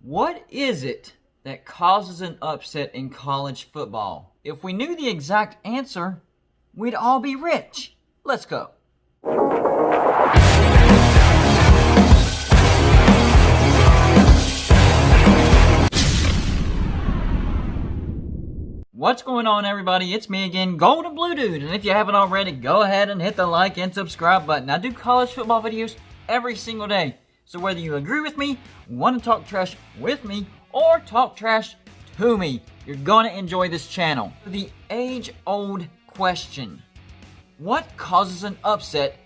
What is it that causes an upset in college football? If we knew the exact answer, we'd all be rich. Let's go. What's going on, everybody? It's me again, Golden Blue Dude, and if you haven't already, go ahead and hit the like and subscribe button. I do college football videos every single day, so whether you agree with me, want to talk trash with me, or talk trash to me, you're going to enjoy this channel. The age-old question: what causes an upset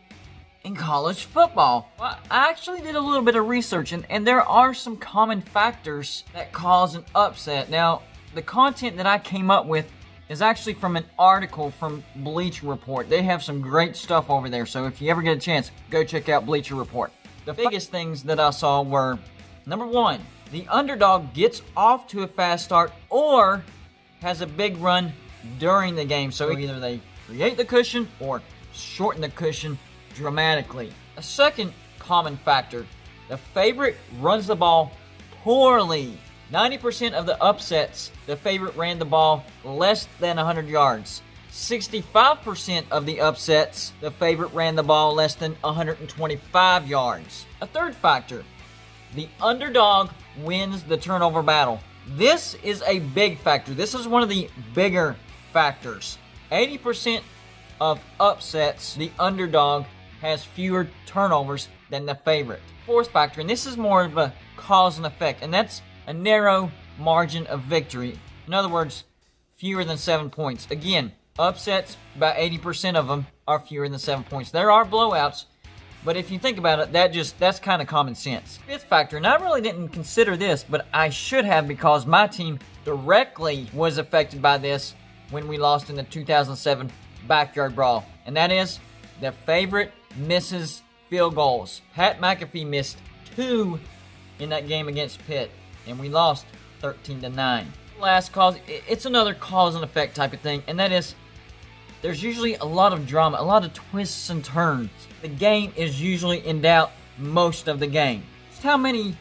in college football? Well, I actually did a little bit of research, and there are some common factors that cause an upset. Now, the content that I came up with is actually from an article from Bleacher Report. They have some great stuff over there, so if you ever get a chance, go check out Bleacher Report. The biggest things that I saw were, number one, the underdog gets off to a fast start or has a big run during the game. So either they create the cushion or shorten the cushion dramatically. A second common factor, the favorite runs the ball poorly. 90% of the upsets, the favorite ran the ball less than 100 yards. 65% of the upsets, the favorite ran the ball less than 125 yards. A third factor, the underdog wins the turnover battle. This is a big factor. This is one of the bigger factors. 80% of upsets, the underdog has fewer turnovers than the favorite. Fourth factor, and this is more of a cause and effect, and that's a narrow margin of victory. In other words, fewer than 7 points. Again, upsets, about 80% of them are fewer than 7 points. There are blowouts, but if you think about it, that's kind of common sense. Fifth factor, and I really didn't consider this, but I should have, because my team directly was affected by this when we lost in the 2007 Backyard Brawl, and that is the favorite misses field goals. Pat McAfee missed 2 in that game against Pitt, and we lost 13-9. Last cause, it's another cause and effect type of thing, and that is there's usually a lot of drama, a lot of twists and turns. The game is usually in doubt most of the game. Just how many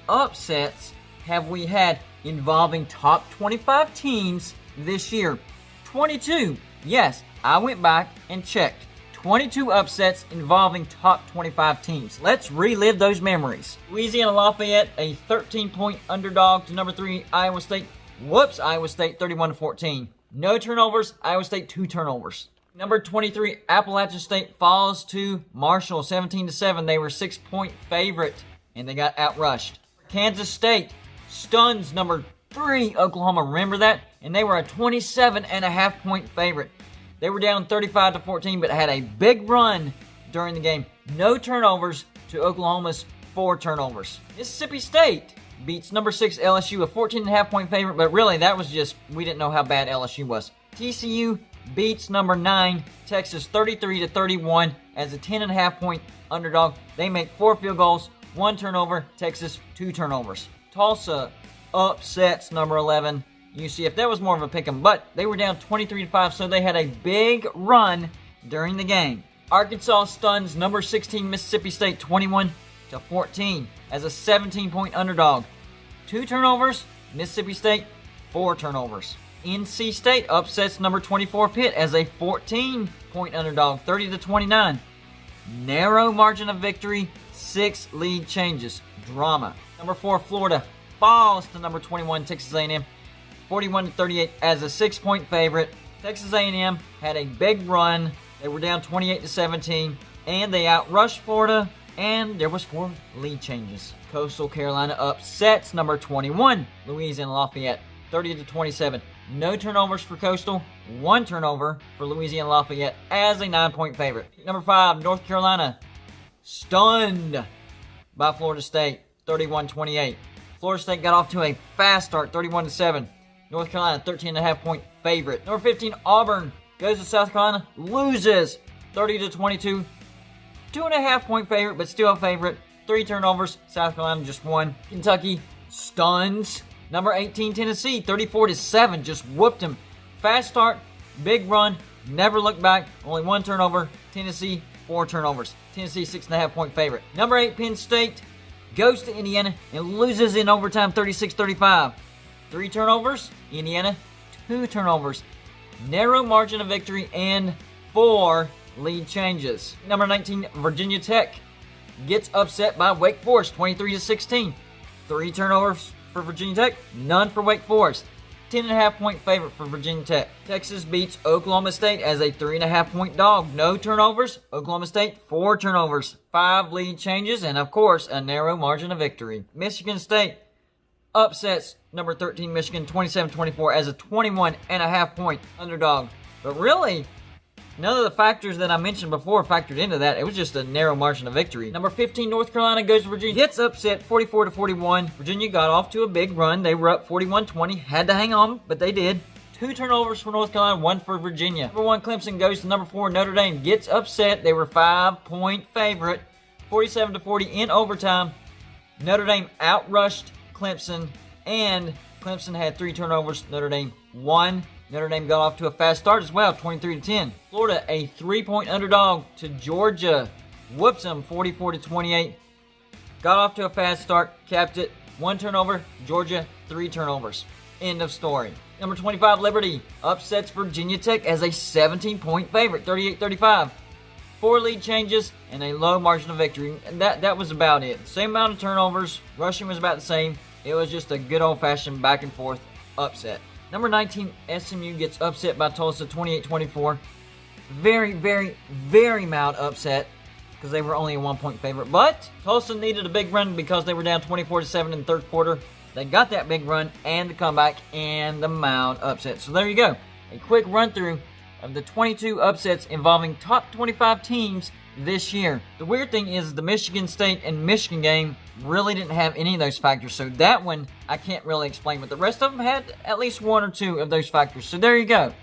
upsets have we had involving top 25 teams this year? 22. Yes, I went back and checked. 22 upsets involving top 25 teams. Let's relive those memories. Louisiana Lafayette, a 13-point underdog to number 3 Iowa State. Iowa State 31-14. No turnovers, Iowa State 2 turnovers. Number 23 Appalachian State falls to Marshall 17-7. They were 6-point favorite and they got outrushed. Kansas State stuns number 3 Oklahoma. Remember that? And they were a 27.5-point favorite. They were down 35-14, but had a big run during the game. No turnovers to Oklahoma's 4 turnovers. Mississippi State beats number 6 LSU, a 14.5-point favorite, but really that was just, we didn't know how bad LSU was. TCU beats number 9 Texas 33-31 as a 10.5-point underdog. They make 4 field goals, 1 turnover. Texas 2 turnovers. Tulsa upsets number 11 UCF. That was more of a pick'em, but they were down 23-5, so they had a big run during the game. Arkansas stuns number 16 Mississippi State 21-14 as a 17-point underdog. 2 turnovers. Mississippi State 4 turnovers. NC State upsets number 24 Pitt as a 14-point underdog, 30-29. Narrow margin of victory. 6 lead changes. Drama. Number 4 Florida falls to number 21 Texas A&M, 41-38 as a 6-point favorite. Texas A&M had a big run. They were down 28-17, and they outrushed Florida, and there was 4 lead changes. Coastal Carolina upsets number 21 Louisiana Lafayette, 30-27. No turnovers for Coastal, 1 turnover for Louisiana Lafayette as a 9-point favorite. Number 5 North Carolina stunned by Florida State, 31-28. Florida State got off to a fast start, 31-7. North Carolina, 13.5-point favorite. Number 15, Auburn goes to South Carolina, loses 30-22. 2.5-point favorite, but still a favorite. 3 turnovers. South Carolina just 1. Kentucky stuns number 18 Tennessee, 34-7. Just whooped them. Fast start, big run, never looked back. Only 1 turnover. Tennessee 4 turnovers. Tennessee 6.5-point favorite. Number 8 Penn State goes to Indiana and loses in overtime 36-35. 3 turnovers, Indiana, 2 turnovers. Narrow margin of victory and 4 lead changes. Number 19, Virginia Tech gets upset by Wake Forest 23-16. 3 turnovers for Virginia Tech, none for Wake Forest. 10.5-point favorite for Virginia Tech. Texas beats Oklahoma State as a 3.5-point dog. No turnovers. Oklahoma State, 4 turnovers. 5 lead changes, and of course, a narrow margin of victory. Michigan State upsets number 13 Michigan 27-24 as a 21.5-point underdog. But really, none of the factors that I mentioned before factored into that. It was just a narrow margin of victory. Number 15, North Carolina goes to Virginia. Gets upset 44-41. Virginia got off to a big run. They were up 41-20. Had to hang on, but they did. 2 turnovers for North Carolina, 1 for Virginia. Number 1, Clemson goes to number 4, Notre Dame. Gets upset. They were 5-point favorite. 47-40 in overtime. Notre Dame outrushed Clemson, and Clemson had 3 turnovers. Notre Dame 1. Notre Dame got off to a fast start as well, 23-10. Florida, a 3-point underdog to Georgia. Whoops them, 44-28. Got off to a fast start, capped it. 1 turnover, Georgia, 3 turnovers. End of story. Number 25, Liberty upsets Virginia Tech as a 17-point favorite, 38-35. 4 lead changes and a low margin of victory. And that was about it. Same amount of turnovers. Rushing was about the same. It was just a good old-fashioned back-and-forth upset. Number 19, SMU gets upset by Tulsa 28-24. Very, very, very mild upset because they were only a 1-point favorite. But Tulsa needed a big run because they were down 24-7 in the third quarter. They got that big run and the comeback and the mild upset. So there you go. A quick run-through of the 22 upsets involving top 25 teams this year. The weird thing is the Michigan State and Michigan game really didn't have any of those factors. So that one I can't really explain, but the rest of them had at least 1 or 2 of those factors. So there you go.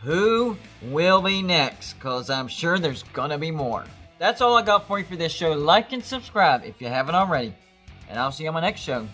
Who will be next? Because I'm sure there's gonna be more. That's all I got for you for this show. Like and subscribe if you haven't already. And I'll see you on my next show.